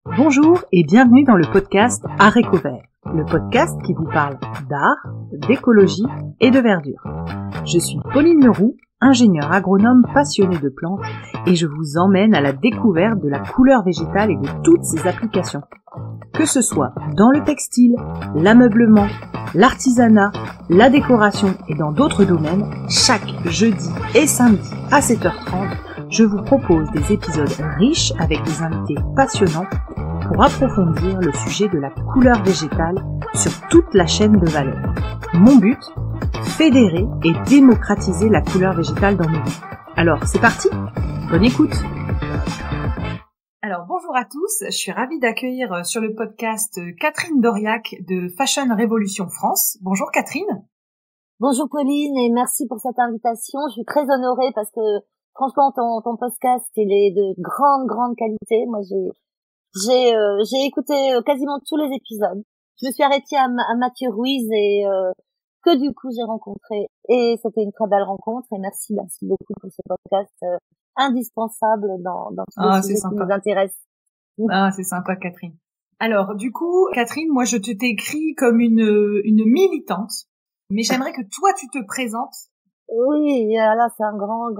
Bonjour et bienvenue dans le podcast Art et Couvert, le podcast qui vous parle d'art, d'écologie et de verdure. Je suis Pauline Leroux, ingénieure agronome passionnée de plantes et je vous emmène à la découverte de la couleur végétale et de toutes ses applications. Que ce soit dans le textile, l'ameublement, l'artisanat, la décoration et dans d'autres domaines, chaque jeudi et samedi à 7h30, je vous propose des épisodes riches avec des invités passionnants pour approfondir le sujet de la couleur végétale sur toute la chaîne de valeur. Mon but, fédérer et démocratiser la couleur végétale dans nos vies. Alors, c'est parti, bonne écoute. Alors, bonjour à tous, je suis ravie d'accueillir sur le podcast Catherine Doriac de Fashion Révolution France. Bonjour Catherine. Bonjour Pauline et merci pour cette invitation. Je suis très honorée parce que franchement ton podcast il est de grande qualité. Moi j'ai écouté quasiment tous les épisodes. Je me suis arrêtée à Mathieu Ruiz et que du coup j'ai rencontré et c'était une très belle rencontre et merci beaucoup pour ce podcast indispensable dans tous les sujets qui nous intéressent. Ah, c'est sympa Catherine. Alors du coup Catherine, moi je t'ai écrit comme une militante, mais j'aimerais que toi tu te présentes. Oui, là c'est un grand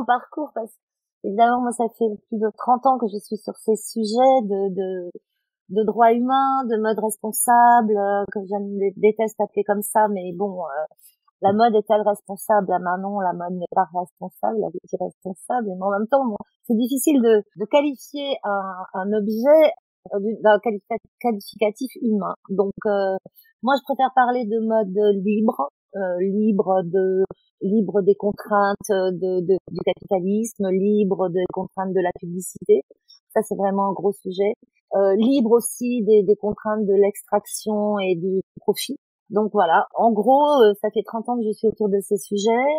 parcours parce que évidemment moi ça fait plus de 30 ans que je suis sur ces sujets de droits humains, de mode responsable, que je déteste appeler comme ça, mais bon, la mode est-elle responsable? Ah ben non, la mode n'est pas responsable, la vie est responsable, mais en même temps, bon, c'est difficile de qualifier un objet d'un qualificatif humain. Donc, moi je préfère parler de mode libre, libre des contraintes du capitalisme, libre des contraintes de la publicité. Ça c'est vraiment un gros sujet. Libre aussi des contraintes de l'extraction et du profit. Donc voilà, en gros, ça fait 30 ans que je suis autour de ces sujets.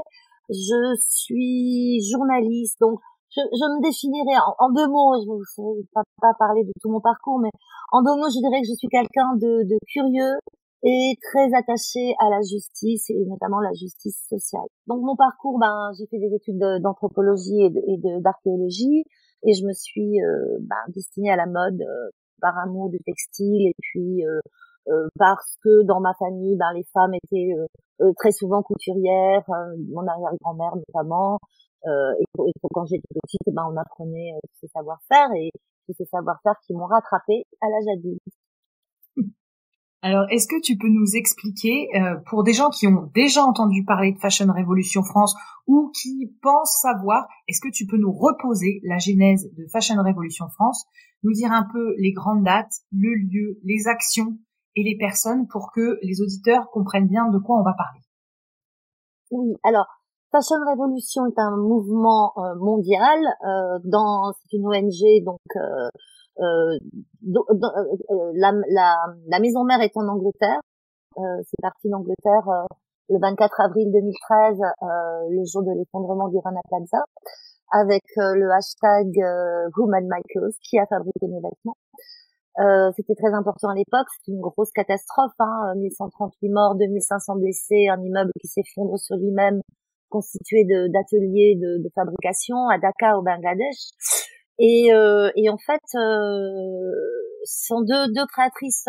Je suis journaliste, donc je me définirais en deux mots. Je ne vais pas parler de tout mon parcours, mais en deux mots, je dirais que je suis quelqu'un de curieux et très attaché à la justice et notamment la justice sociale. Donc mon parcours, j'ai fait des études d'anthropologie et d'archéologie et je me suis destinée à la mode par amour du textile et puis parce que dans ma famille, les femmes étaient très souvent couturières, mon arrière-grand-mère notamment, et quand j'étais petite, on apprenait tous ces savoir-faire et tous ces savoir-faire qui m'ont rattrapée à l'âge adulte. Alors, est-ce que tu peux nous expliquer, pour des gens qui ont déjà entendu parler de Fashion Révolution France ou qui pensent savoir, est-ce que tu peux nous reposer la genèse de Fashion Révolution France, nous dire un peu les grandes dates, le lieu, les actions et les personnes pour que les auditeurs comprennent bien de quoi on va parler? Oui, alors Fashion Révolution est un mouvement mondial. C'est une ONG, donc la maison mère est en Angleterre. C'est parti d'Angleterre le 24 avril 2013, le jour de l'effondrement du Rana Plaza, avec le hashtag Who Made My Clothes, qui a fabriqué mes vêtements. C'était très important à l'époque, c'était une grosse catastrophe, 1138 morts, 2500 blessés, un immeuble qui s'effondre sur lui-même, constitué d'ateliers de fabrication à Dhaka au Bangladesh. Et en fait, sont deux créatrices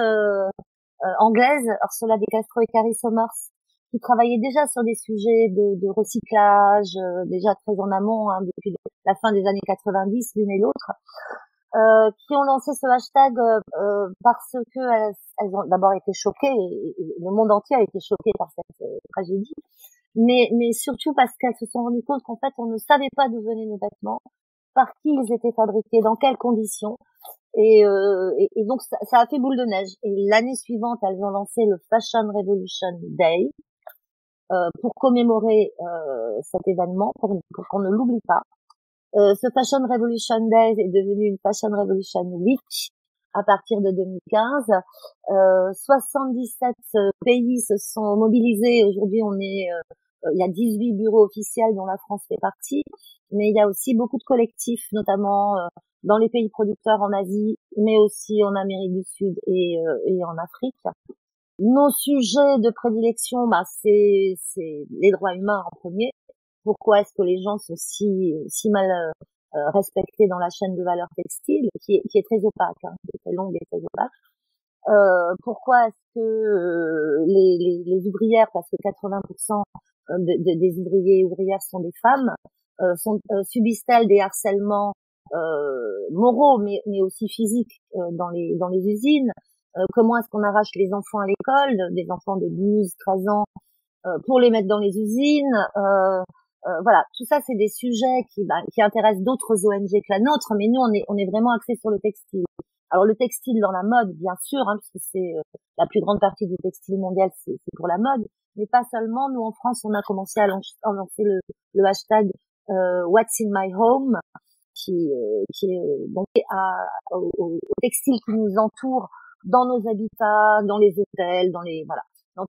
anglaises, Ursula De Castro et Carrie Somers, qui travaillaient déjà sur des sujets de recyclage, déjà très en amont, depuis la fin des années 90, l'une et l'autre. Qui ont lancé ce hashtag parce que elles ont d'abord été choquées et le monde entier a été choqué par cette tragédie, mais surtout parce qu'elles se sont rendues compte qu'en fait on ne savait pas d'où venaient nos vêtements, par qui ils étaient fabriqués, dans quelles conditions, et donc ça a fait boule de neige. Et l'année suivante, elles ont lancé le Fashion Revolution Day pour commémorer cet événement, pour qu'on ne l'oublie pas. Ce Fashion Revolution Day est devenu une Fashion Revolution Week à partir de 2015. 77 pays se sont mobilisés. Aujourd'hui, il y a 18 bureaux officiels dont la France fait partie, mais il y a aussi beaucoup de collectifs, notamment dans les pays producteurs en Asie, mais aussi en Amérique du Sud et en Afrique. Nos sujets de prédilection, c'est les droits humains en premier. Pourquoi est-ce que les gens sont si mal respectées dans la chaîne de valeur textile, qui est très opaque, hein, qui est très longue et très opaque. Pourquoi est-ce que les ouvrières, parce que 80% des ouvriers et ouvrières sont des femmes, subissent-elles des harcèlements moraux, mais aussi physiques dans les usines? Comment est-ce qu'on arrache les enfants à l'école, des enfants de 12, 13 ans, pour les mettre dans les usines? Voilà, tout ça, c'est des sujets qui intéressent d'autres ONG que la nôtre, mais nous, on est vraiment axés sur le textile. Alors le textile dans la mode, bien sûr, hein, puisque c'est la plus grande partie du textile mondial, c'est pour la mode, mais pas seulement. Nous, en France, on a commencé à lancer le hashtag What's in my home, qui est donc au textile qui nous entoure dans nos habitats, dans les hôtels, dans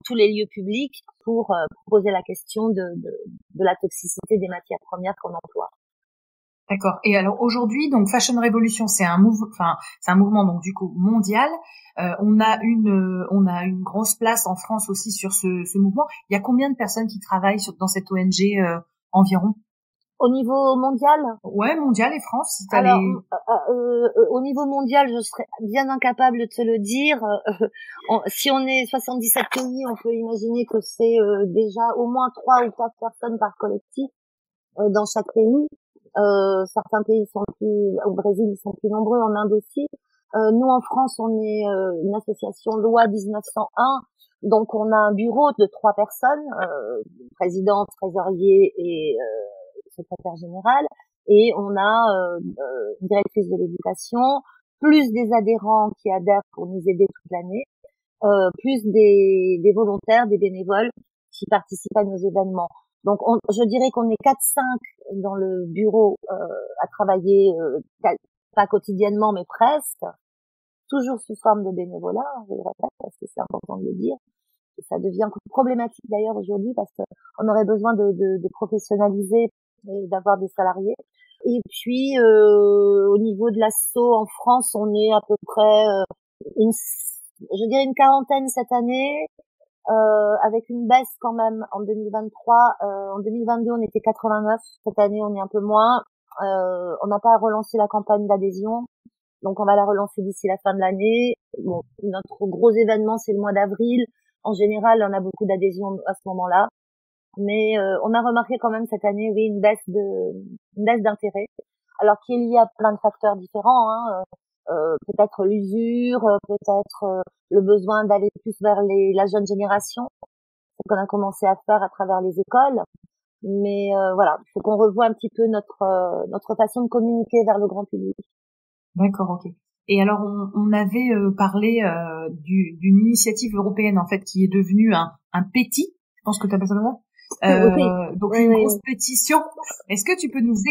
tous les lieux publics, pour poser la question de la toxicité des matières premières qu'on emploie. D'accord. Et alors aujourd'hui, donc Fashion Revolution, c'est un mouvement donc du coup mondial. On a une grosse place en France aussi sur ce mouvement. Il y a combien de personnes qui travaillent dans cette ONG environ? Au niveau mondial? Ouais, mondial et France. Si alors, au niveau mondial, je serais bien incapable de te le dire. Si on est 77 pays, on peut imaginer que c'est déjà au moins 3 ou 4 personnes par collectif dans chaque pays. Certains pays sont plus, au Brésil, ils sont plus nombreux, en Inde aussi. Nous, en France, on est une association loi 1901, donc on a un bureau de 3 personnes, président, trésorier et secrétaire général, et on a une directrice de l'éducation, plus des adhérents qui adhèrent pour nous aider toute l'année, plus des volontaires, des bénévoles qui participent à nos événements. Donc, je dirais qu'on est 4-5 dans le bureau à travailler, pas quotidiennement, mais presque, toujours sous forme de bénévolat, je le répète, parce que c'est important de le dire. Et ça devient problématique d'ailleurs aujourd'hui, parce qu'on aurait besoin de professionnaliser et d'avoir des salariés. Et puis, au niveau de l'asso en France, on est à peu près je dirais une quarantaine cette année. Avec une baisse quand même en 2023. En 2022, on était 89. Cette année, on est un peu moins. On n'a pas relancé la campagne d'adhésion, donc on va la relancer d'ici la fin de l'année. Bon, notre gros événement, c'est le mois d'avril. En général, on a beaucoup d'adhésions à ce moment-là, mais on a remarqué quand même cette année, oui, une baisse d'intérêt, alors qui est liée à plein de facteurs différents, hein. Peut-être l'usure, peut-être le besoin d'aller plus vers la jeune génération, ce qu'on a commencé à faire à travers les écoles. Mais voilà, il faut qu'on revoie un petit peu notre façon de communiquer vers le grand public. D'accord, ok. Et alors on avait parlé d'une initiative européenne en fait qui est devenue un péti, je pense que tu appelles ça comme ça. Donc une grosse pétition. Est-ce que tu peux nous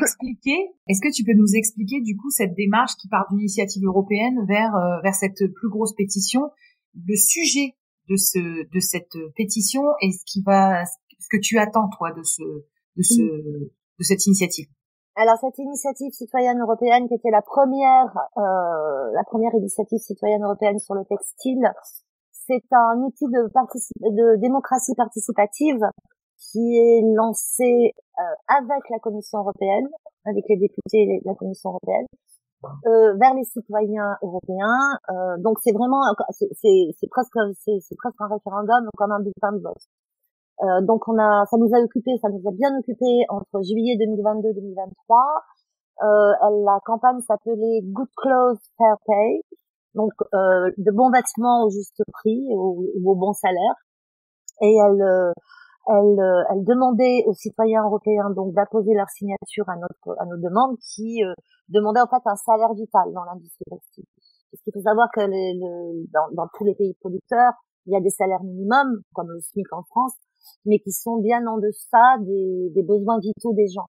expliquer du coup cette démarche qui part d'une initiative européenne vers cette plus grosse pétition, le sujet de cette pétition et ce que tu attends toi de cette initiative? Alors cette initiative citoyenne européenne qui était la première initiative citoyenne européenne sur le textile, c'est un outil de démocratie participative qui est lancé avec la Commission européenne, avec les députés de la Commission européenne, vers les citoyens européens. Donc c'est vraiment, c'est presque un référendum comme un bulletin de vote. Donc ça nous a bien occupé entre juillet 2022 et 2023. La campagne s'appelait Good Clothes Fair Pay, donc de bons vêtements au juste prix ou au bon salaire. Et elle demandait aux citoyens européens donc d'apposer leur signature à nos demandes qui demandaient en fait un salaire vital dans l'industrie textile. Parce qu'il faut savoir que dans tous les pays producteurs, il y a des salaires minimums, comme le SMIC en France, mais qui sont bien en deçà des besoins vitaux des gens.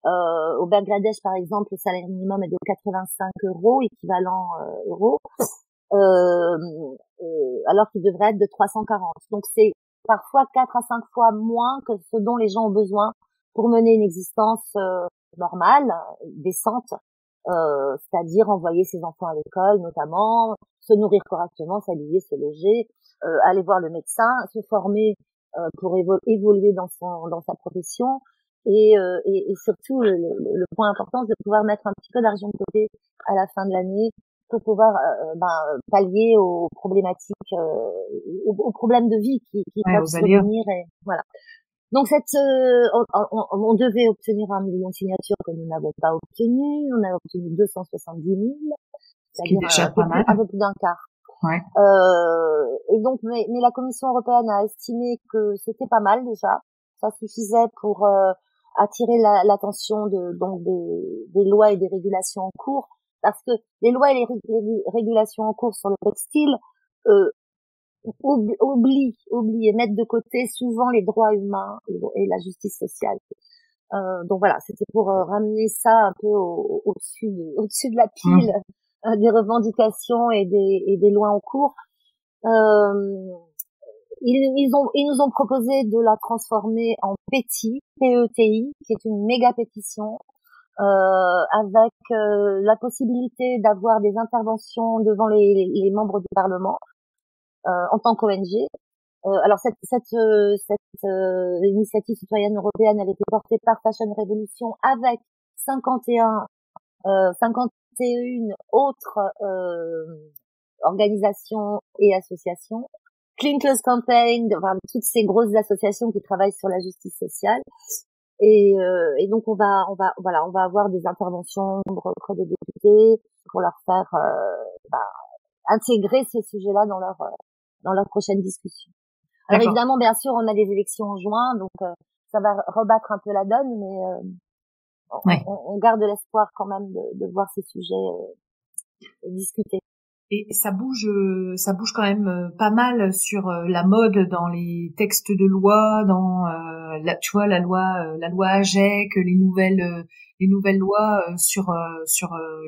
Au Bangladesh, par exemple, le salaire minimum est de 85 €, équivalent euros, alors qu'il devrait être de 340. Donc c'est parfois 4 à 5 fois moins que ce dont les gens ont besoin pour mener une existence normale, décente, c'est-à-dire envoyer ses enfants à l'école notamment, se nourrir correctement, s'habiller, se loger, aller voir le médecin, se former pour évoluer dans sa profession, et surtout le point important, c'est de pouvoir mettre un petit peu d'argent de côté à la fin de l'année pour pouvoir pallier aux problématiques, aux problèmes de vie qui peuvent survenir. Et voilà. Donc on devait obtenir 1 million de signatures que nous n'avons pas obtenu. On a obtenu 270 000, c'est-à-dire un peu plus d'un quart. Ouais. Et donc, mais la Commission européenne a estimé que c'était pas mal déjà. Ça suffisait pour attirer l'attention des lois et des régulations en cours, parce que les lois et les régulations en cours sur le textile oublient et mettent de côté souvent les droits humains et la justice sociale. Donc voilà, c'était pour ramener ça un peu au-dessus de la pile des revendications et des lois en cours. Ils nous ont proposé de la transformer en PETI, PETI, qui est une méga pétition, avec la possibilité d'avoir des interventions devant les membres du Parlement en tant qu'ONG. Alors cette initiative citoyenne européenne, elle était portée par Fashion Revolution avec 51 autres organisations et associations. Clean Clothes Campaign, enfin, toutes ces grosses associations qui travaillent sur la justice sociale. Et donc on va avoir des interventions auprès des députés pour leur faire intégrer ces sujets-là dans leur prochaine discussion. Alors évidemment, bien sûr, on a des élections en juin, donc ça va rebattre un peu la donne, mais on garde l'espoir quand même de voir ces sujets discutés. Et ça bouge quand même pas mal sur la mode dans les textes de loi, dans tu vois la loi AGEC, les nouvelles lois sur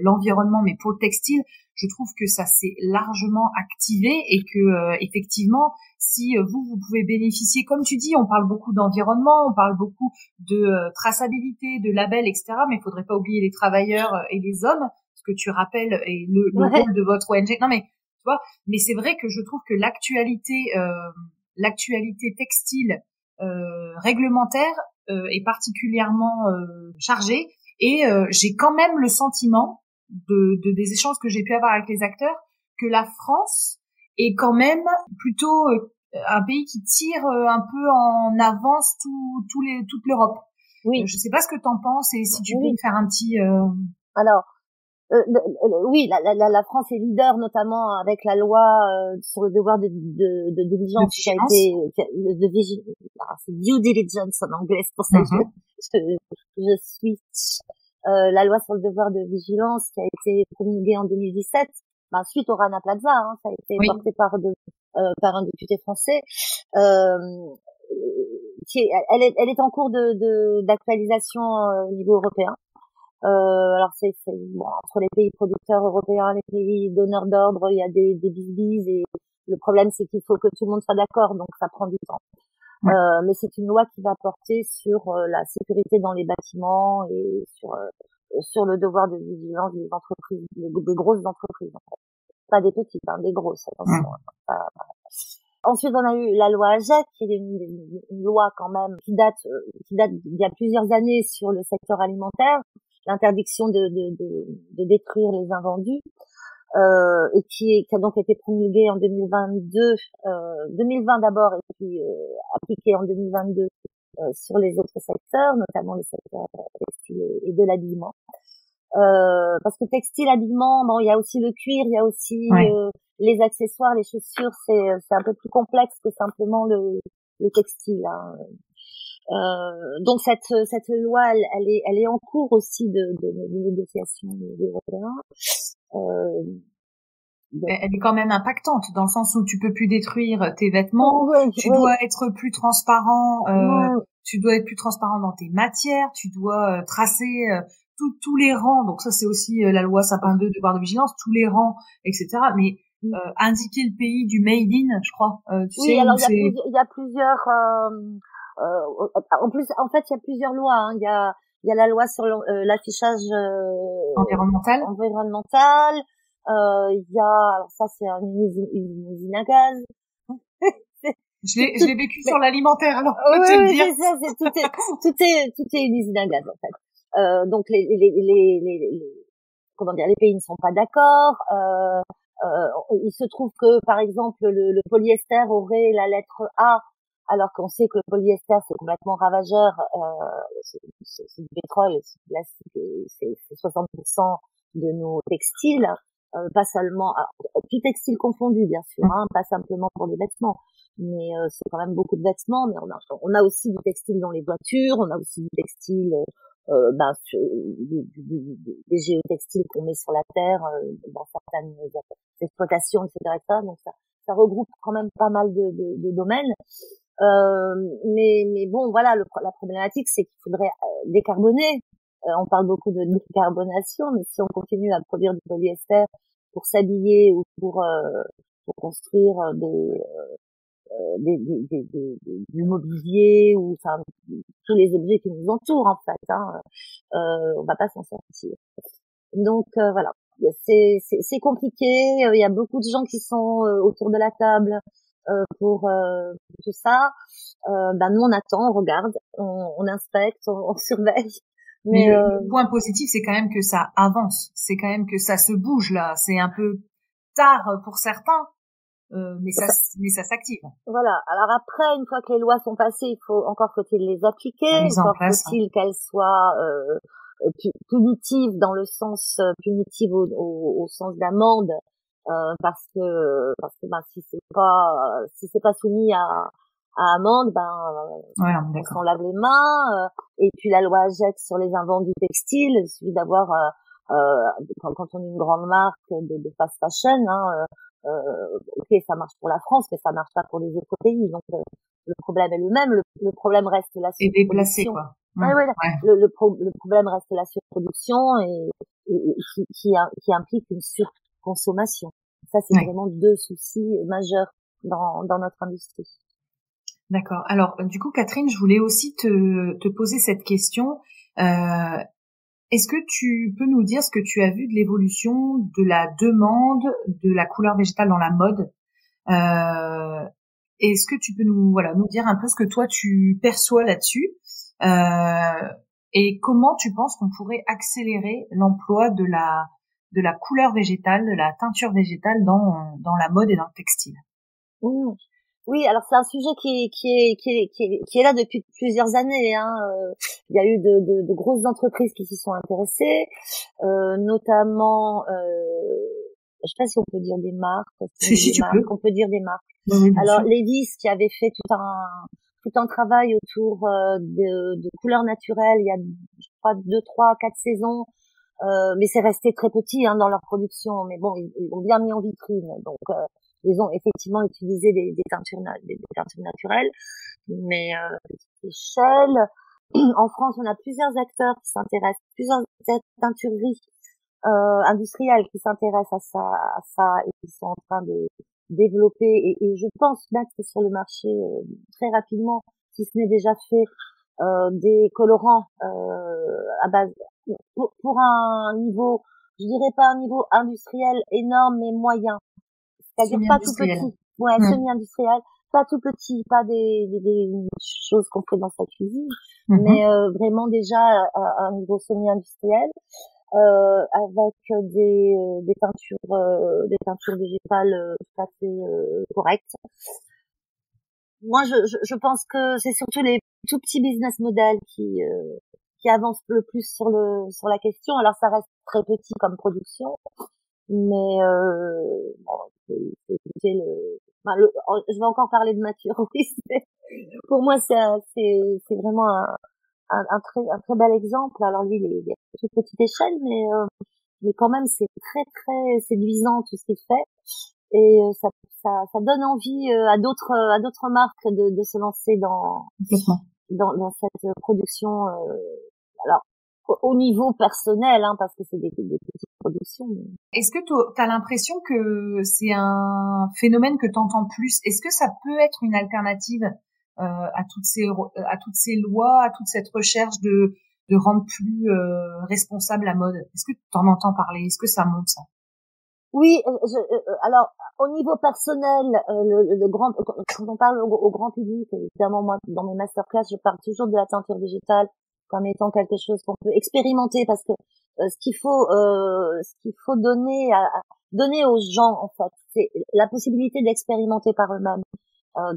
l'environnement, mais pour le textile, je trouve que ça s'est largement activé et que effectivement, si vous pouvez bénéficier, comme tu dis, on parle beaucoup d'environnement, on parle beaucoup de traçabilité, de labels, etc. Mais il faudrait pas oublier les travailleurs et les hommes, que tu rappelles, et le rôle de votre ONG. Non mais tu vois, mais c'est vrai que je trouve que l'actualité textile réglementaire est particulièrement chargée, et j'ai quand même le sentiment des échanges que j'ai pu avoir avec les acteurs que la France est quand même plutôt un pays qui tire un peu en avance toute l'Europe. Oui. Je sais pas ce que t'en penses, et si tu peux me faire un petit Alors oui, la France est leader, notamment avec la loi sur le devoir de diligence qui a été de vigilance. C'est due diligence en anglais, c'est pour ça que je switch. La loi sur le devoir de vigilance qui a été promulguée en 2017, suite au Rana Plaza, ça a été porté par un député français. Elle est en cours d'actualisation au niveau européen. Alors c'est entre les pays producteurs européens, les pays donneurs d'ordre, il y a des bisbises, et le problème c'est qu'il faut que tout le monde soit d'accord, donc ça prend du temps. Mais c'est une loi qui va porter sur la sécurité dans les bâtiments et sur le devoir de vigilance des entreprises, des grosses entreprises, en fait. Pas des petites, des grosses, attention. Ensuite, on a eu la loi AGEC, qui est une loi quand même qui date d'il y a plusieurs années sur le secteur alimentaire, l'interdiction de détruire les invendus, et qui a donc été promulguée en 2020 d'abord, et puis appliquée en 2022 sur les autres secteurs, notamment le secteur textile et de l'habillement. Parce que textile, habillement, il y a aussi le cuir, il y a aussi les accessoires, les chaussures, c'est un peu plus complexe que simplement le textile. Donc cette loi, elle est en cours aussi de négociation européenne. Elle est quand même impactante, dans le sens où tu peux plus détruire tes vêtements, tu dois être plus transparent, tu dois être plus transparent dans tes matières, tu dois tracer tous les rangs. Donc ça, c'est aussi la loi Sapin 2, devoir de vigilance, tous les rangs, etc. Mais indiquer le pays du made in, je crois. Tu sais, alors il y a plusieurs. En plus, en fait, il y a plusieurs lois. Il y a la loi sur l'affichage environnemental. Il y a, alors ça, c'est une usine à gaz. Je l'ai vécu sur l'alimentaire, alors oui, te le dire. C'est ça, tout est une usine à gaz en fait. Donc comment dire, les pays ne sont pas d'accord. Il se trouve que par exemple le polyester aurait la lettre A, alors qu'on sait que le polyester c'est complètement ravageur. C'est du pétrole, c'est du plastique, c'est 60% de nos textiles. Pas seulement, tout textile confondu bien sûr, hein, pas simplement pour des vêtements, mais c'est quand même beaucoup de vêtements. Mais on a aussi du textile dans les voitures, on a aussi du textile, des géotextiles qu'on met sur la terre dans certaines exploitations, etc. Donc ça regroupe quand même pas mal de domaines. Mais bon, voilà, la problématique, c'est qu'il faudrait décarboner. On parle beaucoup de décarbonation, mais si on continue à produire du polyester pour s'habiller ou pour construire du mobilier ou enfin tous les objets qui nous entourent en fait, hein, on va pas s'en sortir. Donc voilà, c'est compliqué. Il y a beaucoup de gens qui sont autour de la table pour tout ça. Nous on attend, on regarde, on inspecte, on surveille. Mais le point positif, c'est quand même que ça avance. C'est quand même que ça se bouge là. C'est un peu tard pour certains, mais ça s'active. Voilà. Alors après, une fois que les lois sont passées, faut-il les appliquer. Encore faut-il qu'elles soient punitives dans le sens punitive au sens d'amende, parce que si c'est pas soumis à amende, on s'en lave les mains. Et puis la loi AGEC sur les invendus textiles, il suffit d'avoir quand on est une grande marque de fast fashion, ok, ça marche pour la France, mais ça marche pas pour les autres pays. Donc le problème est le même. Le problème reste la surproduction. Et déplacé quoi. Ouais. Le problème reste la surproduction et qui implique une surconsommation. Ça, c'est vraiment deux soucis majeurs dans notre industrie. D'accord. Alors, du coup, Catherine, je voulais aussi te poser cette question. Est-ce que tu peux nous dire ce que tu as vu de l'évolution de la demande de la couleur végétale dans la mode? Est-ce que tu peux nous dire un peu ce que toi tu perçois là-dessus? Et comment tu penses qu'on pourrait accélérer l'emploi de la couleur végétale, de la teinture végétale dans la mode et dans le textile? Oui, alors c'est un sujet qui est là depuis plusieurs années. Il y a eu de grosses entreprises qui s'y sont intéressées, notamment, je sais pas si on peut dire des marques. Si tu peux. On peut dire des marques. Oui, alors Levi's qui avait fait tout un travail autour de couleurs naturelles. Il y a, je crois, 2, 3, 4 saisons. Mais c'est resté très petit dans leur production. Mais bon, ils l'ont bien mis en vitrine. Donc ils ont effectivement utilisé des teintures naturelles, mais petite échelle. En France, on a plusieurs acteurs qui s'intéressent, plusieurs teintureries industrielles qui s'intéressent à ça et qui sont en train de développer et je pense mettre sur le marché très rapidement, si ce n'est déjà fait, des colorants à base pour un niveau, je dirais pas un niveau industriel énorme, mais moyen. C'est-à-dire pas tout petit, semi-industriel, pas tout petit, pas des choses qu'on fait dans sa cuisine, mais vraiment déjà à un niveau semi-industriel, avec des teintures végétales tout à fait correctes. Moi, je pense que c'est surtout les tout petits business models qui avancent le plus sur la question. Alors ça reste très petit comme production. Mais je vais encore parler de nature. Oui, pour moi c'est vraiment un très bel exemple. Alors lui il est à toute petite échelle, mais quand même c'est très très séduisant tout ce qu'il fait et ça donne envie à d'autres marques de se lancer dans cette production. Alors au niveau personnel, parce que c'est des petites productions. Mais... Est-ce que tu as l'impression que c'est un phénomène que tu entends plus? Est-ce que ça peut être une alternative à toutes ces lois, à toute cette recherche de rendre plus responsable la mode? Est-ce que tu en entends parler? Est-ce que ça monte ça? Oui, alors au niveau personnel, le grand, quand on parle au grand public, évidemment moi dans mes masterclass, je parle toujours de la teinture végétale comme étant quelque chose qu'on peut expérimenter parce que ce qu'il faut donner aux gens en fait, c'est la possibilité d'expérimenter par eux-mêmes.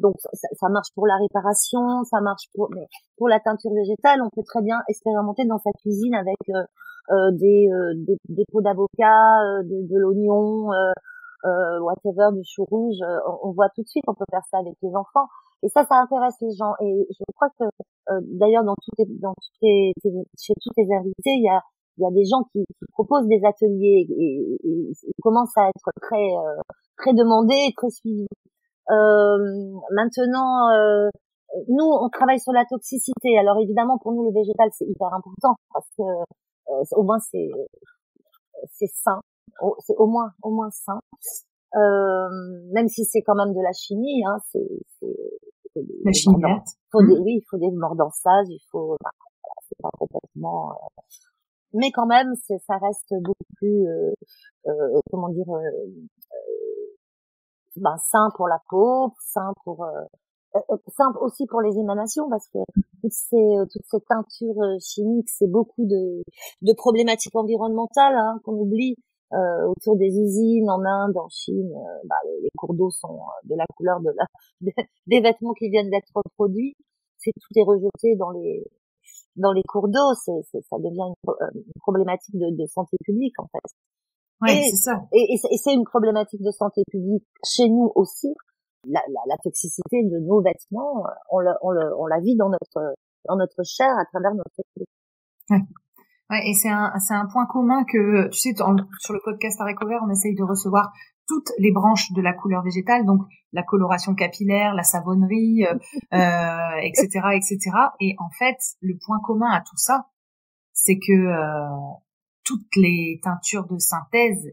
Donc ça marche pour la réparation, ça marche mais pour la teinture végétale, on peut très bien expérimenter dans sa cuisine avec des peaux d'avocat, de l'oignon, whatever, du chou rouge. On voit tout de suite, on peut faire ça avec les enfants. Et ça intéresse les gens. Et je crois que d'ailleurs chez tous tes invités, il y a des gens qui proposent des ateliers et ils commencent à être très demandés et très suivis. Maintenant, nous, on travaille sur la toxicité. Alors évidemment, pour nous, le végétal, c'est hyper important parce que au moins c'est sain, c'est au moins sain. Même si c'est quand même de la chimie, hein, c'est la chimie. Il faut des mordançages, c'est pas complètement. Mais quand même, ça reste beaucoup plus, comment dire, sain pour la peau, sain aussi pour les émanations parce que toutes ces teintures chimiques, c'est beaucoup de problématiques environnementales qu'on oublie autour des usines en Inde, en Chine. Les cours d'eau sont de la couleur des vêtements qui viennent d'être produits. Tout est rejeté dans les cours d'eau. Ça devient une problématique de santé publique en fait. Ouais, c'est ça. Et c'est une problématique de santé publique chez nous aussi. La toxicité de nos vêtements, on la vit dans notre chair à travers notre peau. Ouais. Ouais, et c'est un point commun que, tu sais, sur le podcast Haricot Vert, on essaye de recevoir toutes les branches de la couleur végétale, donc la coloration capillaire, la savonnerie, etc., etc. Et en fait, le point commun à tout ça, c'est que toutes les teintures de synthèse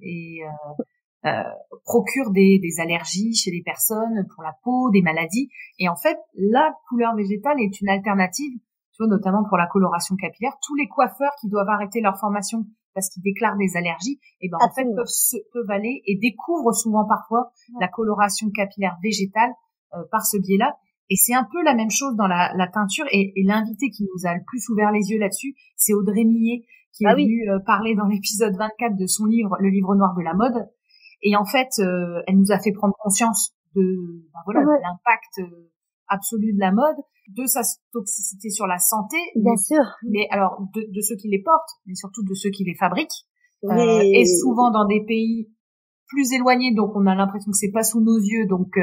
procurent des allergies chez les personnes pour la peau, des maladies. Et en fait, la couleur végétale est une alternative, tu vois, notamment pour la coloration capillaire. Tous les coiffeurs qui doivent arrêter leur formation parce qu'ils déclarent des allergies, en fait peuvent aller et découvrent souvent parfois la coloration capillaire végétale par ce biais-là. Et c'est un peu la même chose dans la teinture. Et l'invité qui nous a le plus ouvert les yeux là-dessus, c'est Audrey Millet, qui est venue parler dans l'épisode 24 de son livre, Le Livre Noir de la mode. Et en fait, elle nous a fait prendre conscience de l'impact absolu de la mode, de sa toxicité sur la santé. Bien sûr. Mais alors, de ceux qui les portent, mais surtout de ceux qui les fabriquent. Et souvent dans des pays plus éloignés, donc on a l'impression que c'est pas sous nos yeux, donc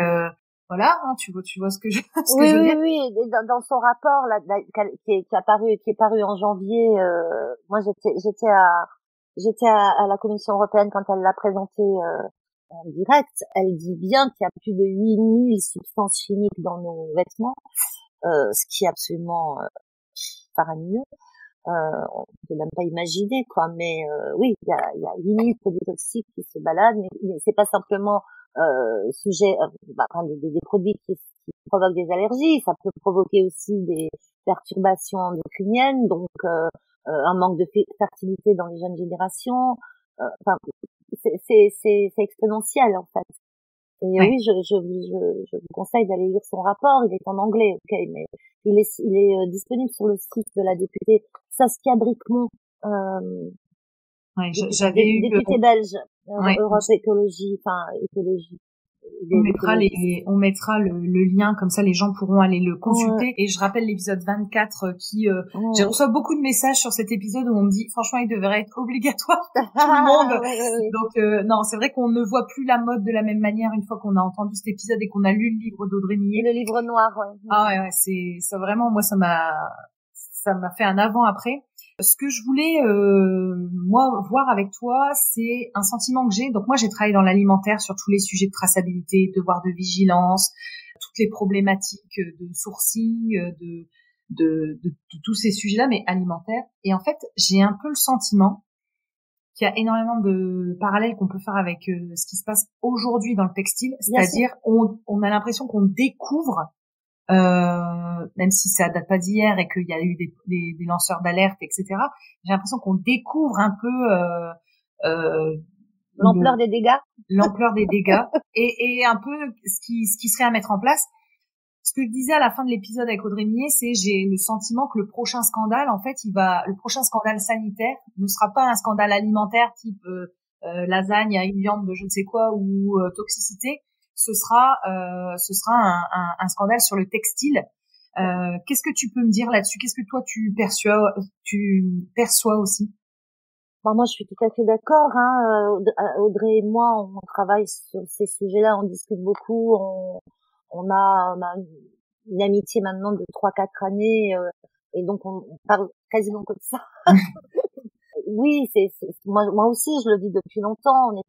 voilà, hein, tu vois ce que je veux dire. Oui. Dans son rapport là, qui est paru en janvier, moi j'étais à la Commission européenne quand elle l'a présenté en direct. Elle dit bien qu'il y a plus de 8000 substances chimiques dans nos vêtements, ce qui est absolument faramineux. On peut même pas imaginer quoi, mais oui, il y a 8000 produits toxiques qui se baladent, mais c'est pas simplement sujet des produits qui provoquent des allergies, ça peut provoquer aussi des perturbations endocriniennes, donc un manque de fertilité dans les jeunes générations. C'est exponentiel en fait. Et oui, je vous conseille d'aller lire son rapport. Il est en anglais, ok, mais il est disponible sur le site de la députée Saskia Bricmont, députée belge, Europe Écologie, écologie. On mettra le lien, comme ça les gens pourront aller le consulter. Ouais. Et je rappelle l'épisode 24 j'ai reçu beaucoup de messages sur cet épisode où on me dit franchement il devrait être obligatoire pour tout le monde. Donc non, c'est vrai qu'on ne voit plus la mode de la même manière une fois qu'on a entendu cet épisode et qu'on a lu le livre d'Audrey Millet. Le livre noir, Ah ouais, c'est ça vraiment, moi ça m'a fait un avant-après. Ce que je voulais moi voir avec toi, c'est un sentiment que j'ai. Donc moi j'ai travaillé dans l'alimentaire sur tous les sujets de traçabilité, devoir de vigilance, toutes les problématiques de sourcing, de tous ces sujets-là, mais alimentaires. Et en fait, j'ai un peu le sentiment qu'il y a énormément de parallèles qu'on peut faire avec ce qui se passe aujourd'hui dans le textile, c'est-à-dire on a l'impression qu'on découvre, même si ça date pas d'hier et qu'il y a eu des lanceurs d'alerte, etc. J'ai l'impression qu'on découvre un peu l'ampleur des dégâts. L'ampleur des dégâts et un peu ce qui serait à mettre en place. Ce que je disais à la fin de l'épisode avec Audrey Millet, c'est j'ai le sentiment que le prochain scandale, en fait, le prochain scandale sanitaire ne sera pas un scandale alimentaire type lasagne à une viande de je ne sais quoi ou toxicité. Ce sera un scandale sur le textile. Qu'est-ce que tu peux me dire là-dessus? Qu'est-ce que toi tu perçois aussi? Bon, moi, je suis tout à fait d'accord. Audrey et moi, on travaille sur ces sujets-là, on discute beaucoup. On a une amitié maintenant de 3-4 années, et donc on parle quasiment que de ça. Oui, moi aussi, je le dis depuis longtemps. On n'est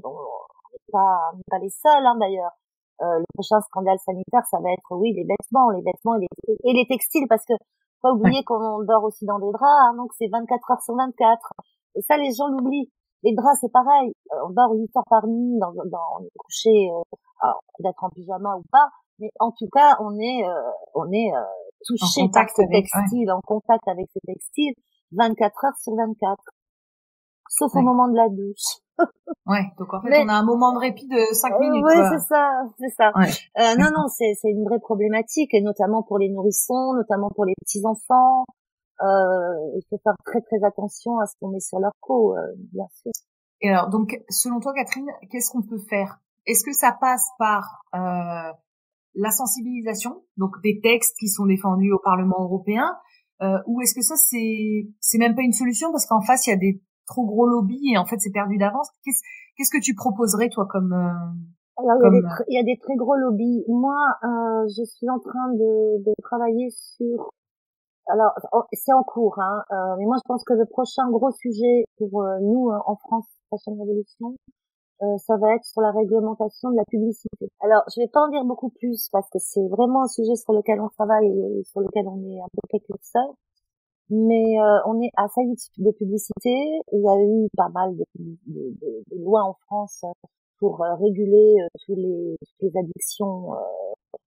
pas les seuls, d'ailleurs. Le prochain scandale sanitaire, ça va être, oui, les vêtements et les textiles, parce que faut pas oublier qu'on dort aussi dans des draps, donc c'est 24 heures sur 24. Et ça, les gens l'oublient. Les draps, c'est pareil. On dort 8 heures par nuit, on est couché, alors, peut-être en pyjama ou pas, mais en tout cas, on est touché par ce textile, en contact avec ce textile, 24 heures sur 24. Sauf au moment de la douche. Ouais, donc en fait, on a un moment de répit de 5 minutes. Ouais, c'est ça. Ouais. Non, c'est une vraie problématique, et notamment pour les nourrissons, notamment pour les petits enfants. Il faut faire très très attention à ce qu'on met sur leur peau, bien sûr. Et alors, donc, selon toi, Catherine, qu'est-ce qu'on peut faire? Est-ce que ça passe par la sensibilisation, donc des textes qui sont défendus au Parlement européen, ou est-ce que ça c'est même pas une solution parce qu'en face il y a des trop gros lobbies et en fait c'est perdu d'avance? Qu'est-ce que tu proposerais toi comme Alors il y a des très gros lobbies. Moi, je suis en train de travailler sur. Alors c'est en cours, mais moi je pense que le prochain gros sujet pour nous en France, Fashion Revolution, ça va être sur la réglementation de la publicité. Alors, je vais pas en dire beaucoup plus parce que c'est vraiment un sujet sur lequel on travaille et sur lequel on est un peu précurseur. Mais on est à seuil de publicité. Il y a eu pas mal de lois en France pour réguler toutes les addictions,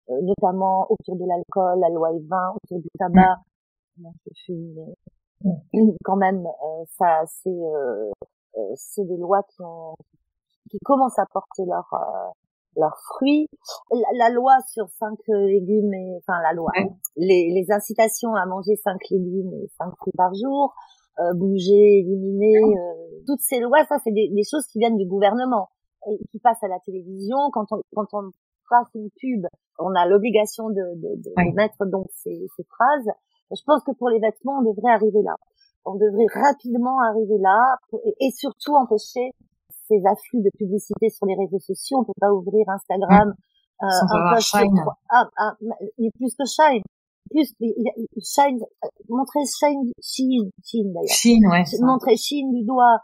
notamment autour de l'alcool, la loi E20, autour du tabac. Bon, je fume, mais quand même, ça, c'est des lois qui commencent à porter leurs fruits. La loi sur 5 légumes la loi, les incitations à manger 5 légumes et 5 fruits par jour, bouger, éliminer, toutes ces lois, ça c'est des choses qui viennent du gouvernement et qui passent à la télévision. Quand on passe une pub, on a l'obligation de mettre donc ces phrases. Je pense que pour les vêtements, on devrait arriver là. On devrait rapidement arriver là et surtout empêcher ces afflux de publicité sur les réseaux sociaux. On peut pas ouvrir Instagram un post mais plus que Shine, Shine, montrer Shein d'ailleurs. Shein, ouais. Montrer Shein du doigt,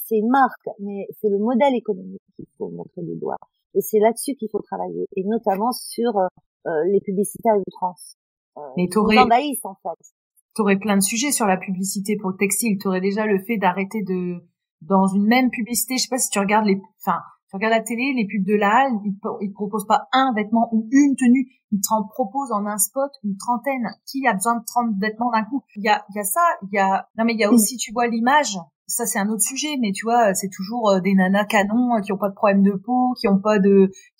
c'est une marque, mais c'est le modèle économique qu'il faut montrer du doigt. Et c'est là-dessus qu'il faut travailler, et notamment sur les publicités à outrance. Mais qui nous envahissent en fait. T'aurais plein de sujets sur la publicité pour le textile. T'aurais déjà le fait d'arrêter dans une même publicité, je sais pas si tu regardes tu regardes la télé, les pubs de la Halle, ils te proposent pas un vêtement ou une tenue, ils te proposent en un spot une trentaine. Qui a besoin de 30 vêtements d'un coup? Il y a ça, non mais il y a aussi, tu vois, l'image. Ça c'est un autre sujet, mais tu vois, c'est toujours des nanas canons qui ont pas de problème de peau, qui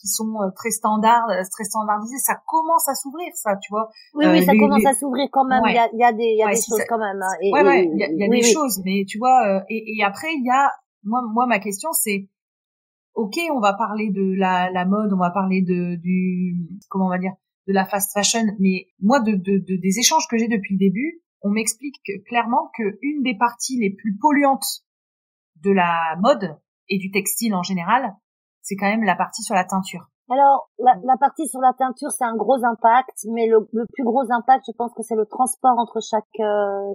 sont très standardisées. Ça commence à s'ouvrir, ça, tu vois. Oui, ça commence à s'ouvrir quand même. Il y a des choses quand même. Il y a des choses, mais tu vois. Et après, il y a moi ma question c'est, ok, on va parler de la mode, on va parler comment on va dire, de la fast fashion, mais moi des échanges que j'ai depuis le début, on m'explique clairement que une des parties les plus polluantes de la mode et du textile en général, c'est quand même la partie sur la teinture. Alors, la partie sur la teinture, c'est un gros impact, mais le plus gros impact, je pense que c'est le transport entre chaque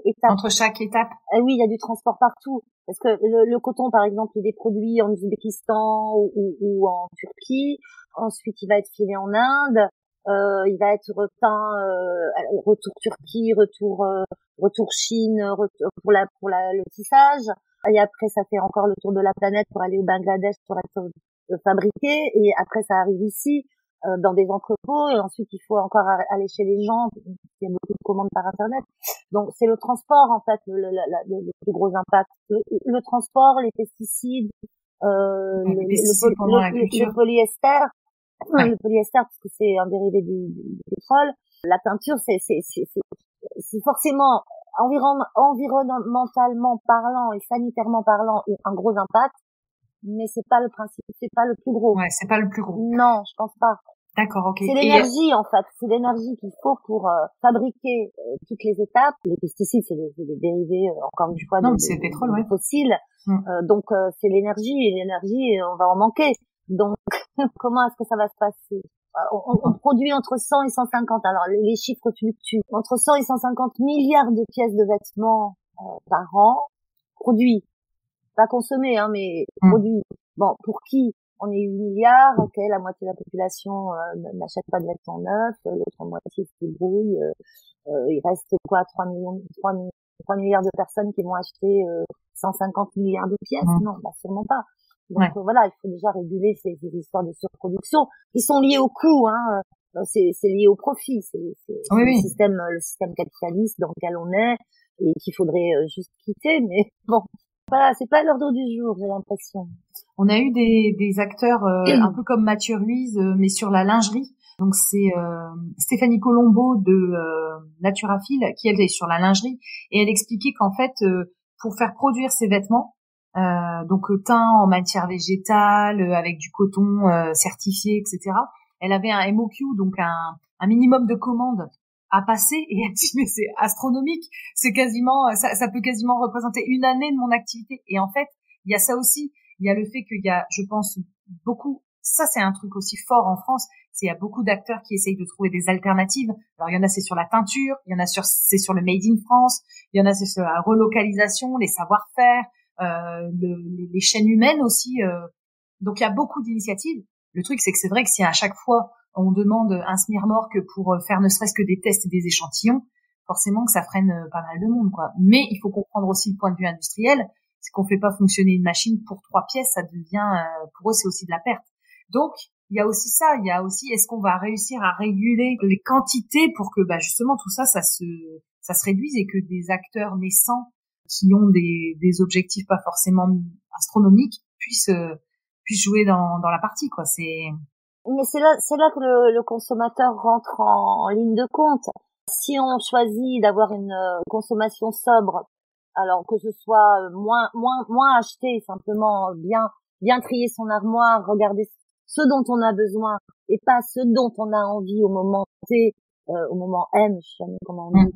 étape. Entre chaque étape. Oui, il y a du transport partout. Parce que le coton, par exemple, il est produit en Ouzbékistan ou en Turquie. Ensuite, il va être filé en Inde. Il va être repeint, retour Turquie, retour Chine, pour le tissage. Et après, ça fait encore le tour de la planète pour aller au Bangladesh pour être fabriqué. Et après, ça arrive ici, dans des entrepôts. Et ensuite, il faut encore aller chez les gens. Il y a beaucoup de commandes par Internet. Donc, c'est le transport, en fait, le plus gros impact. Le transport, les pesticides, le polyester, le polyester parce que c'est un dérivé du pétrole. La peinture, c'est forcément environnementalement parlant et sanitairement parlant un gros impact, mais c'est pas le principe, c'est pas le plus gros. Ouais, c'est pas le plus gros. Non, je pense pas. D'accord, ok. C'est l'énergie, en fait. C'est l'énergie qu'il faut pour fabriquer toutes les étapes. Les pesticides, c'est des dérivés, encore une fois, c'est le pétrole, ouais. Fossiles. Donc, c'est l'énergie, et l'énergie, on va en manquer. Donc, comment est-ce que ça va se passer? On produit entre 100 et 150, alors les chiffres fluctuent, entre 100 et 150 milliards de pièces de vêtements par an, produits. Pas consommés, hein, mais produits. Bon, pour qui? On est 8 milliards, ok, la moitié de la population n'achète pas de vêtements neufs, l'autre moitié se débrouille, il reste quoi, 3 milliards de personnes qui vont acheter 150 milliards de pièces? Non, bah sûrement pas. Donc voilà, il faut déjà réguler ces histoires de surproduction qui sont liées au coût, hein. C'est lié au profit, c'est le système capitaliste dans lequel on est et qu'il faudrait juste quitter, mais bon. Voilà, c'est pas l'ordre du jour, j'ai l'impression. On a eu des acteurs un peu comme Mathieu Ruiz, mais sur la lingerie. Donc c'est Stéphanie Colombo de Naturafil qui elle est sur la lingerie et elle expliquait qu'en fait pour faire produire ces vêtements, donc teint en matière végétale avec du coton certifié, etc. Elle avait un MOQ, donc un minimum de commandes à passer, et elle dit mais c'est astronomique, c'est quasiment ça peut quasiment représenter une année de mon activité. Et en fait il y a ça aussi, il y a le fait qu'il y a, je pense, beaucoup, ça c'est un truc aussi fort en France, c'est il y a beaucoup d'acteurs qui essayent de trouver des alternatives. Alors il y en a c'est sur la teinture, il y en a c'est sur le made in France, il y en a c'est sur la relocalisation, les savoir-faire, les chaînes humaines aussi, donc il y a beaucoup d'initiatives. Le truc c'est que c'est vrai que si à chaque fois on demande un smearmork pour faire ne serait-ce que des tests et des échantillons, forcément que ça freine pas mal de monde, quoi. Mais il faut comprendre aussi le point de vue industriel, c'est qu'on fait pas fonctionner une machine pour 3 pièces, ça devient, pour eux, c'est aussi de la perte. Donc, il y a aussi ça, il y a aussi, est-ce qu'on va réussir à réguler les quantités pour que, justement, tout ça, ça se réduise et que des acteurs naissants qui ont des objectifs pas forcément astronomiques puissent jouer dans la partie, quoi. Mais c'est là que le consommateur rentre en ligne de compte. Si on choisit d'avoir une consommation sobre, alors que ce soit moins acheter, simplement bien trier son armoire, regarder ce dont on a besoin et pas ce dont on a envie au moment T, au moment M, je sais jamais comment on dit,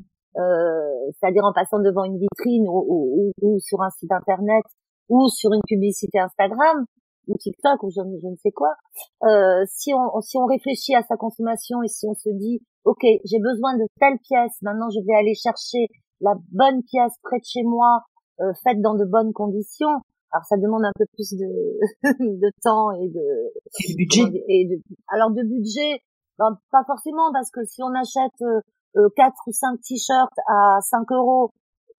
c'est-à-dire en passant devant une vitrine ou sur un site internet ou sur une publicité Instagram ou TikTok ou je ne sais quoi. Si on réfléchit à sa consommation et si on se dit ok, j'ai besoin de telle pièce, maintenant je vais aller chercher la bonne pièce près de chez moi, faite dans de bonnes conditions. Alors ça demande un peu plus de temps et de budget. Alors de budget, pas forcément, parce que si on achète 4 ou 5 t-shirts à 5 €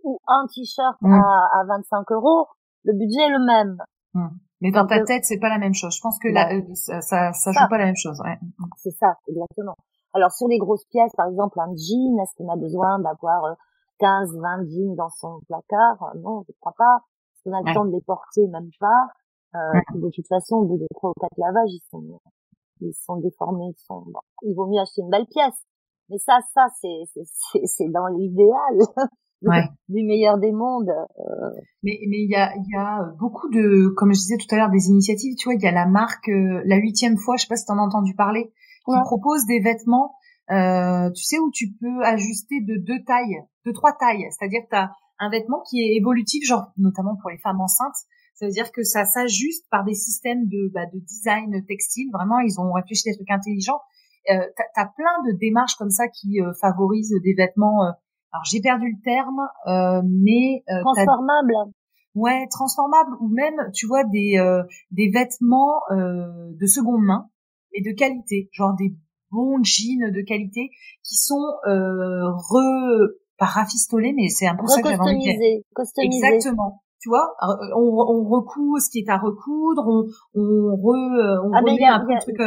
ou un t-shirt à 25 €, le budget est le même. Mais dans ta tête, c'est pas la même chose. Je pense que ça joue pas la même chose. Ouais. C'est ça, exactement. Alors sur les grosses pièces, par exemple un jean, est-ce qu'on a besoin d'avoir 15-20 jeans dans son placard? Non, je crois pas. Est-ce qu'on a le temps de les porter? Même pas. De toute façon, au bout de 3 ou 4 lavages, ils sont déformés. Il vaut mieux acheter une belle pièce. Mais ça, c'est dans l'idéal. Du meilleur des mondes. Mais il y a beaucoup de, comme je disais tout à l'heure, des initiatives. Tu vois, il y a la marque La 8e fois, je sais pas si t'en as entendu parler, qui propose des vêtements, tu sais, où tu peux ajuster de 3 tailles. C'est-à-dire que t'as un vêtement qui est évolutif, genre notamment pour les femmes enceintes. Ça veut dire que ça s'ajuste par des systèmes de design textile. Vraiment, ils ont réfléchi à des trucs intelligents. T'as plein de démarches comme ça qui favorisent des vêtements. Alors j'ai perdu le terme, mais transformables. Ouais, transformables, ou même tu vois des vêtements de seconde main et de qualité, genre des bons jeans de qualité qui sont pas rafistolés, mais c'est un peu ça que j'avais envie de dire. Customisés. Exactement. Tu vois, on recoud ce qui est à recoudre, on remet un peu le truc.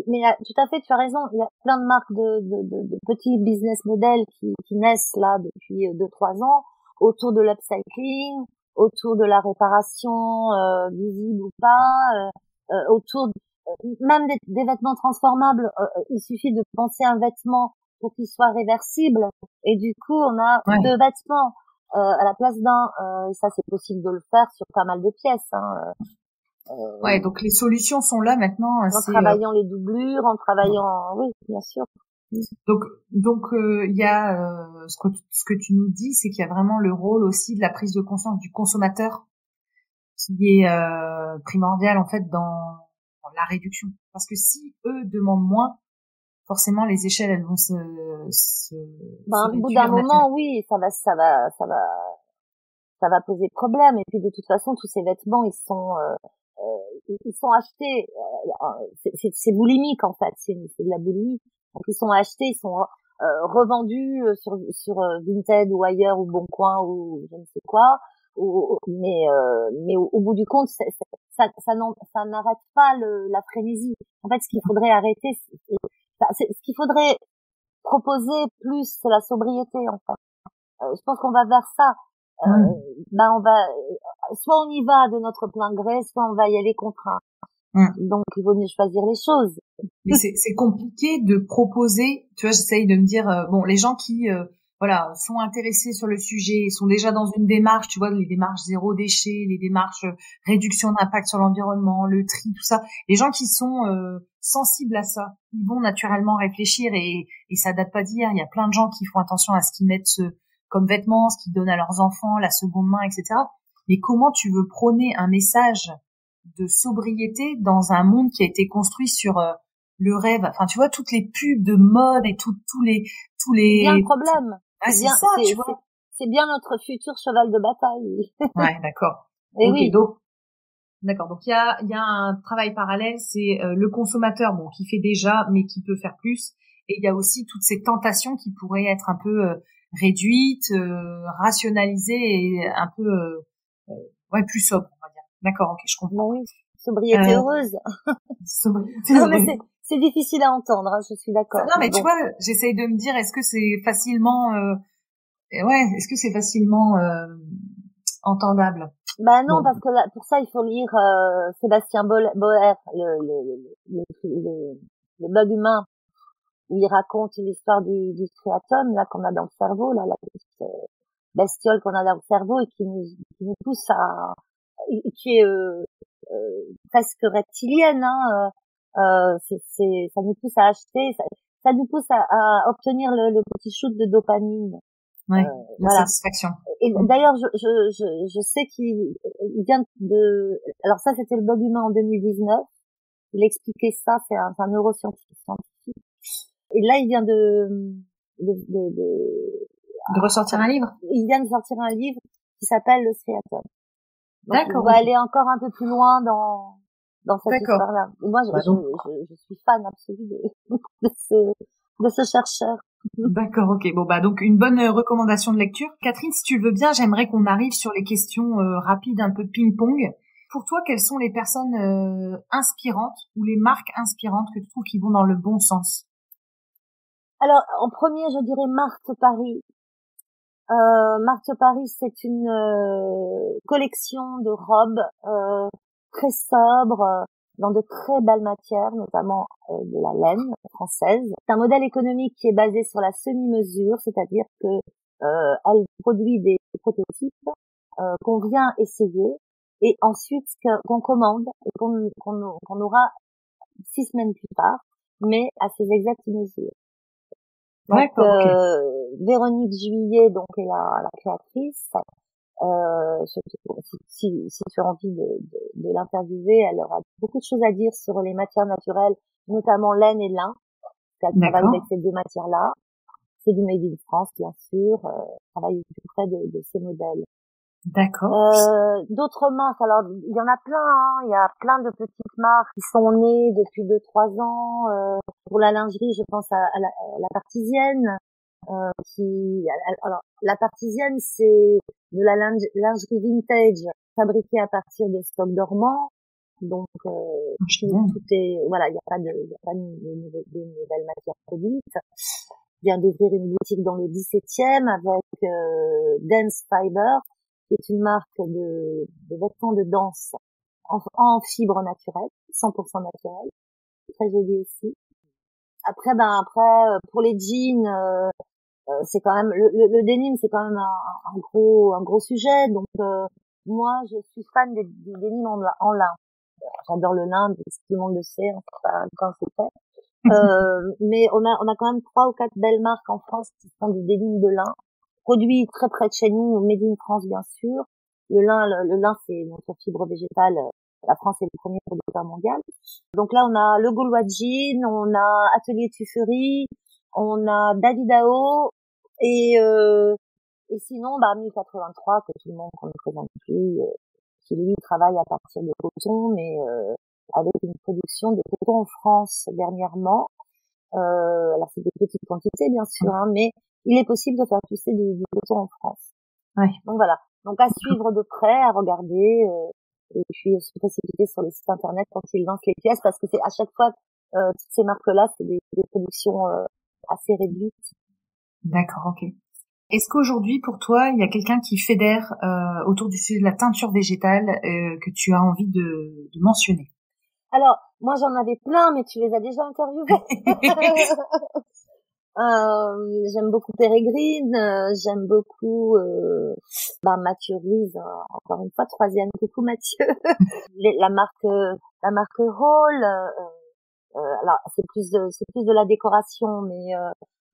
Mais tout à fait, tu as raison. Il y a plein de marques de petits business models qui naissent là depuis 2-3 ans autour de l'upcycling, autour de la réparation visible ou pas, autour même des vêtements transformables. Il suffit de penser un vêtement pour qu'il soit réversible, et du coup on a deux vêtements à la place d'un. Et ça, c'est possible de le faire sur pas mal de pièces. Ouais, donc les solutions sont là maintenant. En travaillant les doublures, en travaillant, oui, bien sûr. Donc il y a ce que tu nous dis, c'est qu'il y a vraiment le rôle aussi de la prise de conscience du consommateur qui est primordial en fait dans la réduction, parce que si eux demandent moins, forcément les échelles elles vont se au bout d'un moment, oui, ça va poser problème. Et puis de toute façon, tous ces vêtements ils sont achetés, c'est boulimique en fait, c'est de la boulimie. Donc ils sont achetés, ils sont revendus sur Vinted ou ailleurs, ou Boncoin ou je ne sais quoi, mais au bout du compte ça n'arrête pas la frénésie. En fait, ce qu'il faudrait arrêter, ce qu'il faudrait proposer plus, c'est la sobriété en fait. Je pense qu'on va vers ça. On va, soit on y va de notre plein gré, soit on va y aller contraint. Donc il vaut mieux choisir les choses. Mais c'est compliqué de proposer. Tu vois, j'essaye de me dire les gens qui sont intéressés sur le sujet, sont déjà dans une démarche, tu vois, les démarches zéro déchet, les démarches réduction d'impact sur l'environnement, le tri, tout ça. Les gens qui sont sensibles à ça, ils vont naturellement réfléchir, et ça date pas d'hier. Il y a plein de gens qui font attention à ce qu'ils mettent comme vêtements, ce qu'ils donnent à leurs enfants, la seconde main, etc. Mais comment tu veux prôner un message de sobriété dans un monde qui a été construit sur le rêve? Enfin, tu vois, toutes les pubs de mode et tous les. Il y a un problème. C'est ça, tu vois. C'est bien notre futur cheval de bataille. Ouais, d'accord. Et okay, oui. Donc il y a un travail parallèle, c'est le consommateur, qui fait déjà, mais qui peut faire plus. Et il y a aussi toutes ces tentations qui pourraient être un peu réduites, rationalisées et un peu plus sobres, on va dire. D'accord, ok, je comprends. Oui, sobriété heureuse. Sobriété non, heureuse. mais c'est difficile à entendre, je suis d'accord. Non, mais tu vois, j'essaye de me dire, est-ce que c'est facilement est-ce que c'est facilement entendable? Non, parce que là, pour ça il faut lire Sébastien Boer, le bug humain, où il raconte l'histoire du striatum là qu'on a dans le cerveau, là, la petite bestiole qu'on a dans le cerveau, et qui nous pousse à, qui est presque reptilienne, ça nous pousse à acheter, ça nous pousse à obtenir le petit shoot de dopamine. Ouais, la satisfaction. Et d'ailleurs, je sais qu'il vient de, alors ça c'était le bug humain en 2019. Il expliquait ça, c'est un neuroscientifique. Et là, il vient de ressortir un livre. Il vient de sortir un livre qui s'appelle Le Striatum. D'accord. On va aller encore un peu plus loin dans cette histoire-là. Et moi, je suis fan absolue de ce chercheur. D'accord, ok. Donc une bonne recommandation de lecture. Catherine, si tu le veux bien, j'aimerais qu'on arrive sur les questions rapides, un peu ping-pong. Pour toi, quelles sont les personnes inspirantes ou les marques inspirantes que tu trouves qui vont dans le bon sens? Alors, en premier, je dirais Marthe Paris. Marthe Paris, c'est une collection de robes très sobres, dans de très belles matières, notamment de la laine française. C'est un modèle économique qui est basé sur la semi-mesure, c'est-à-dire que elle produit des prototypes qu'on vient essayer, et ensuite qu'on commande et qu'on aura 6 semaines plus tard, mais à ses exactes mesures. Donc, Véronique Juillet, donc, est la créatrice. Si tu as envie de l'interviewer, elle aura beaucoup de choses à dire sur les matières naturelles, notamment laine et lin. Elle travaille avec ces deux matières-là. C'est du Made in France, bien sûr. Travaille au plus près de ces modèles. D'accord. D'autres marques, alors il y en a plein, hein. Il y a plein de petites marques qui sont nées depuis 2-3 ans. Pour la lingerie, je pense à la Partisienne, alors la Partisienne, c'est de la lingerie vintage fabriquée à partir de stocks dormants. Donc tout est, voilà, il y a pas de nouvelles matières produites. Vient d'ouvrir une boutique dans le 17e avec Dance Fiber, qui est une marque de vêtements de danse en fibres naturelles, 100% naturelles. Très joli aussi. Après, pour les jeans, c'est quand même le denim, c'est quand même un gros sujet. Donc moi, je suis fan du denim en lin. J'adore le lin, tout le monde le sait, hein, c'est pas quand c'est fait. Mais on a quand même 3 ou 4 belles marques en France qui font du denim de lin, produit très près de chez nous, made in France bien sûr. Le lin, c'est notre fibre végétale. La France est le premier producteur mondial. Donc là, on a le Gaulois Jean, on a Atelier Tuffery, on a Davidao et sinon 1083 que tout le monde ne présente plus, qui lui travaille à partir de coton, mais avec une production de coton en France dernièrement. Alors c'est des petites quantités bien sûr, hein, mais il est possible de faire pousser du coton en France. Ouais. Donc voilà. Donc à suivre de près, à regarder, et puis se précipiter sur les sites internet quand ils lancent les pièces, parce que c'est à chaque fois toutes ces marques-là, c'est des productions assez réduites. D'accord, ok. Est-ce qu'aujourd'hui, pour toi, il y a quelqu'un qui fédère autour du sujet de la teinture végétale que tu as envie de mentionner? Alors, moi j'en avais plein, mais tu les as déjà interviewés. J'aime beaucoup Pérégrine, j'aime beaucoup Mathieu Ruiz, encore une fois, 3e, coucou Mathieu. la marque Hall, alors c'est plus de la décoration, mais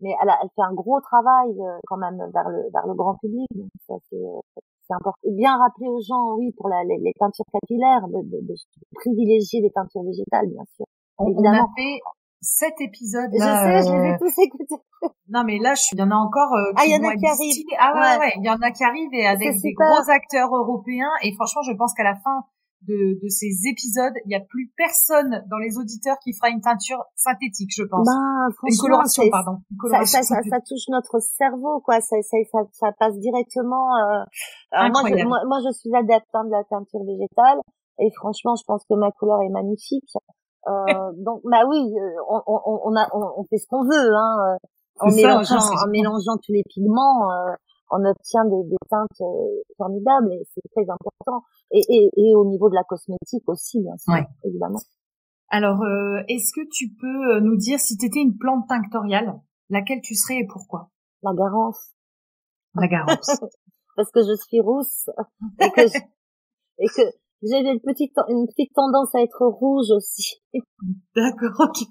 elle fait un gros travail quand même vers le grand public, donc ça c'est important. Et bien rappeler aux gens, oui, pour les teintures capillaires, de privilégier les teintures végétales, bien sûr. Évidemment. On a fait 7 épisodes là. Je sais, je les ai tous écoutés. Non, mais là, il y en a encore il y en a qui arrivent. Ah ouais, il y en a qui arrivent et avec des gros acteurs européens. Et franchement, je pense qu'à la fin de ces épisodes, il n'y a plus personne dans les auditeurs qui fera une teinture synthétique, je pense. Une coloration, pardon. Ça touche notre cerveau, quoi. Ça passe directement. Moi, je suis adepte de la teinture végétale. Et franchement, je pense que ma couleur est magnifique. Donc, oui, on fait ce qu'on veut, hein. En mélangeant tous les pigments, on obtient des teintes formidables, et c'est très important. Et au niveau de la cosmétique aussi, bien sûr, évidemment. Alors, est-ce que tu peux nous dire, si tu étais une plante tinctoriale, laquelle tu serais et pourquoi? La garance. La garance. Parce que je suis rousse et que j'ai une petite tendance à être rouge aussi. D'accord, ok.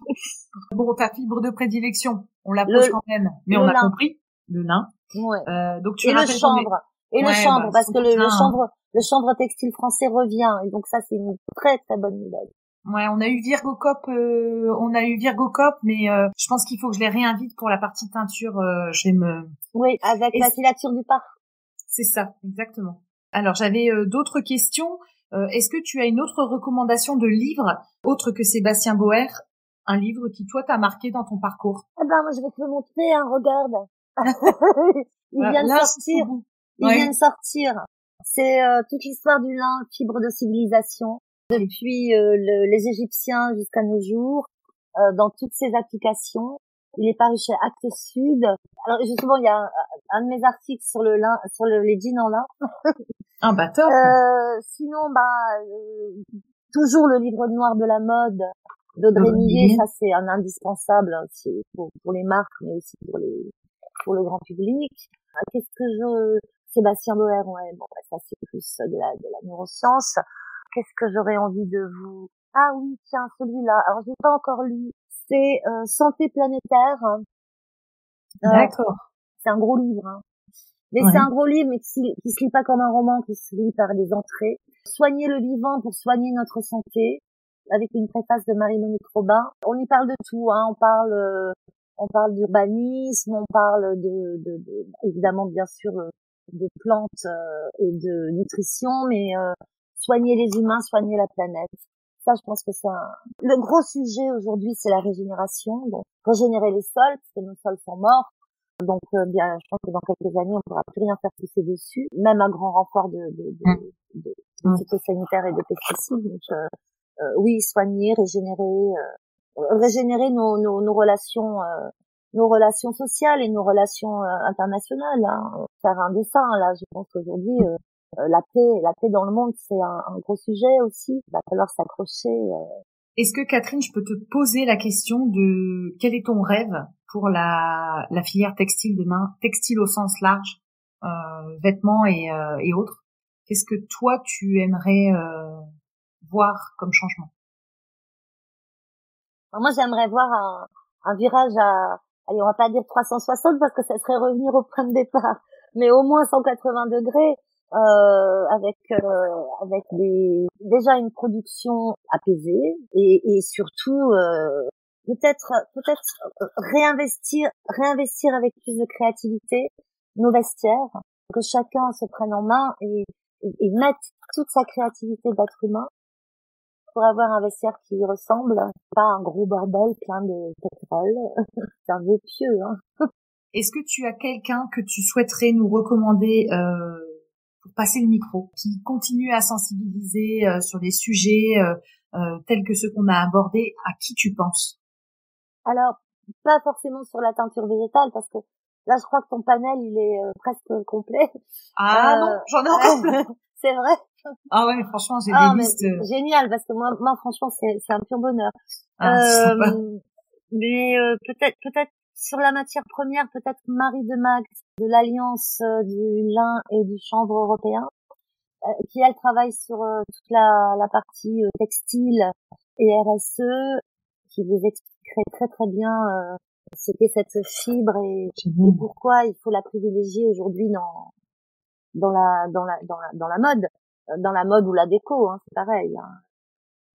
Bon, ta fibre de prédilection, on la pose quand même, mais on a compris. Le lin. Ouais. Donc tu et le chanvre. Le chanvre, parce que le chanvre textile français revient. Et donc ça, c'est une très très bonne nouvelle. Ouais, on a eu Virgocop, mais je pense qu'il faut que je les réinvite pour la partie teinture. Oui, avec la filature du parc. C'est ça, exactement. Alors, j'avais d'autres questions. Est-ce que tu as une autre recommandation de livre autre que Sébastien Boer, un livre qui toi t'a marqué dans ton parcours? Moi je vais te le montrer, hein, regarde. Il vient de sortir. Il vient de sortir. C'est toute l'histoire du lin, fibre de civilisation, depuis les Égyptiens jusqu'à nos jours, dans toutes ses applications. Il est paru chez Actes Sud. Alors justement, il y a un de mes articles sur le lin, sur les jeans en lin. Ah top. Sinon, toujours le livre noir de la mode d'Audrey Millet, ça c'est un indispensable pour les marques, mais aussi pour le grand public. Qu'est-ce que Sébastien Boer, ça c'est plus de la neuroscience. Qu'est-ce que j'aurais envie de vous... Ah oui, tiens, celui-là. Alors, je l'ai pas encore lu. C'est Santé planétaire. D'accord. C'est un gros livre, hein. Mais c'est un gros livre, mais qui se lit pas comme un roman, qui se lit par des entrées. Soigner le vivant pour soigner notre santé, avec une préface de Marie-Monique Robin. On y parle de tout, hein. On parle d'urbanisme, on parle évidemment, bien sûr, de plantes et de nutrition, mais soigner les humains, soigner la planète. Ça, je pense que c'est le gros sujet aujourd'hui, c'est la régénération. Donc, régénérer les sols, parce que nos sols sont morts. Donc, je pense que dans quelques années, on pourra plus rien faire pousser dessus, même à grand renfort de phytosanitaires et de pesticides. Donc, oui, soigner, régénérer nos relations sociales et nos relations internationales, hein. Faire un dessin, là, je pense qu'aujourd'hui, la paix dans le monde, c'est un gros sujet aussi. Il va falloir s'accrocher. Est-ce que Catherine, je peux te poser la question de quel est ton rêve pour la filière textile demain, textile au sens large, vêtements et autres. Qu'est-ce que toi tu aimerais voir comme changement? Alors moi, j'aimerais voir un virage allez, on va pas dire 360 parce que ça serait revenir au point de départ, mais au moins 180 degrés, avec déjà une production apaisée et surtout, peut-être réinvestir avec plus de créativité nos vestiaires, que chacun se prenne en main et mette toute sa créativité d'être humain pour avoir un vestiaire qui lui ressemble, pas un gros bordel plein de pétrole. C'est un vœu pieux, hein. Est-ce que tu as quelqu'un que tu souhaiterais nous recommander pour passer le micro, qui continue à sensibiliser sur des sujets tels que ceux qu'on a abordés? À qui tu penses? Alors, pas forcément sur la teinture végétale, parce que là, je crois que ton panel, il est presque complet. Ah non, j'en ai encore plein. C'est vrai? Ah ouais, franchement, j'ai des listes. Génial, parce que moi, franchement, c'est un pur bonheur. Mais peut-être sur la matière première, peut-être Marie de Mag de l'Alliance du lin et du chanvre européen, qui elle travaille sur toute la partie textile et RSE, qui vous expliquerait très très bien ce qu'est cette fibre et pourquoi il faut la privilégier aujourd'hui dans la mode. Dans la mode ou la déco, hein, c'est pareil. Hein.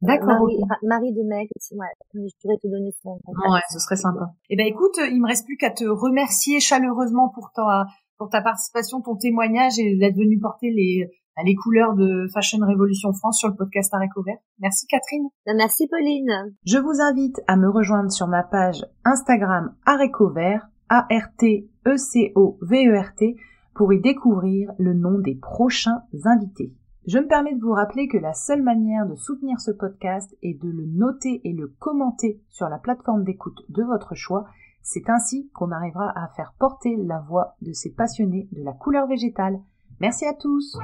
D'accord. Marie de Meg, ouais, je pourrais te donner son contact. Ouais, ce serait sympa. Eh ben écoute, il me reste plus qu'à te remercier chaleureusement pour ta participation, ton témoignage et d'être venu porter les couleurs de Fashion Révolution France sur le podcast Areco Vert. Merci Catherine. Merci Pauline. Je vous invite à me rejoindre sur ma page Instagram Areco Vert, ARTECOVERT, pour y découvrir le nom des prochains invités. Je me permets de vous rappeler que la seule manière de soutenir ce podcast est de le noter et le commenter sur la plateforme d'écoute de votre choix. C'est ainsi qu'on arrivera à faire porter la voix de ces passionnés de la couleur végétale. Merci à tous!